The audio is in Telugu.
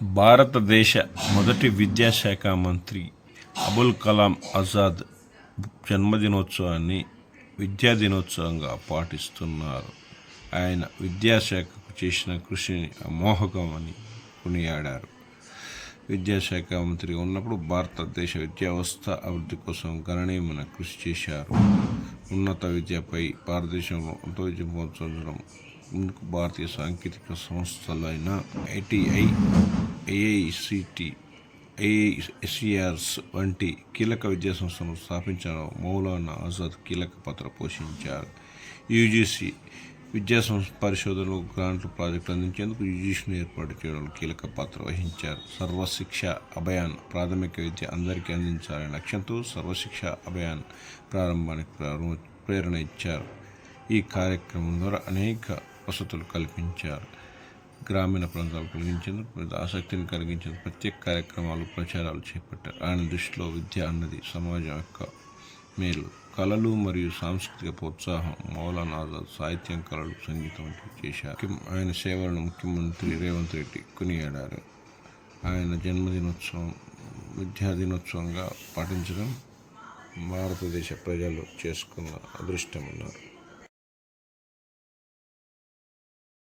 భారతదేశ మొదటి విద్యాశాఖ మంత్రి అబుల్ కలాం ఆజాద్ జన్మదినోత్సవాన్ని విద్యా దినోత్సవంగా పాటిస్తున్నారు. ఆయన విద్యాశాఖకు చేసిన కృషిని అమోఘమని కొనియాడారు. విద్యాశాఖ మంత్రిగా ఉన్నప్పుడు భారతదేశ విద్యా వ్యవస్థ అభివృద్ధి కోసం గణనీయమైన కృషి చేశారు. ఉన్నత విద్యపై భారతదేశంలో ఉన్నత విద్య ప్రోత్సహించడం ముందుకు భారతీయ సాంకేతిక సంస్థలైన ఐటీఐ, ఐఐసిటి, ఐఐఎస్సిఆర్స్ వంటి కీలక విద్యా సంస్థలను స్థాపించడంలో మౌలానా ఆజాద్ కీలక పాత్ర పోషించారు. యూజీసీ విద్యా పరిశోధనలు, గ్రాంట్లు, ప్రాజెక్టులు అందించేందుకు యూజీసీని ఏర్పాటు చేయడంలో కీలక పాత్ర వహించారు. సర్వశిక్ష అభియాన్ ప్రాథమిక విద్య అందరికీ అందించాలనే లక్ష్యంతో సర్వశిక్ష అభియాన్ ప్రారంభానికి ప్రేరణ ఇచ్చారు. ఈ కార్యక్రమం ద్వారా అనేక వసతులు కల్పించారు. గ్రామీణ ప్రాంతాలు కలిగించేందుకు ఆసక్తిని కలిగించేందుకు ప్రత్యేక కార్యక్రమాలు, ప్రచారాలు చేపట్టారు. ఆయన దృష్టిలో విద్య అన్నది సమాజం యొక్క మేలు. కళలు మరియు సాంస్కృతిక ప్రోత్సాహం. మౌలానా ఆజాద్ సాహిత్యం, కళలు, సంగీతం వంటివి చేశారు. ఆయన సేవలను ముఖ్యమంత్రి రేవంత్ రెడ్డి కొనియాడారు. ఆయన జన్మదినోత్సవం విద్యా దినోత్సవంగా పాటించడం భారతదేశ ప్రజలు చేసుకున్న అదృష్టమన్నారు.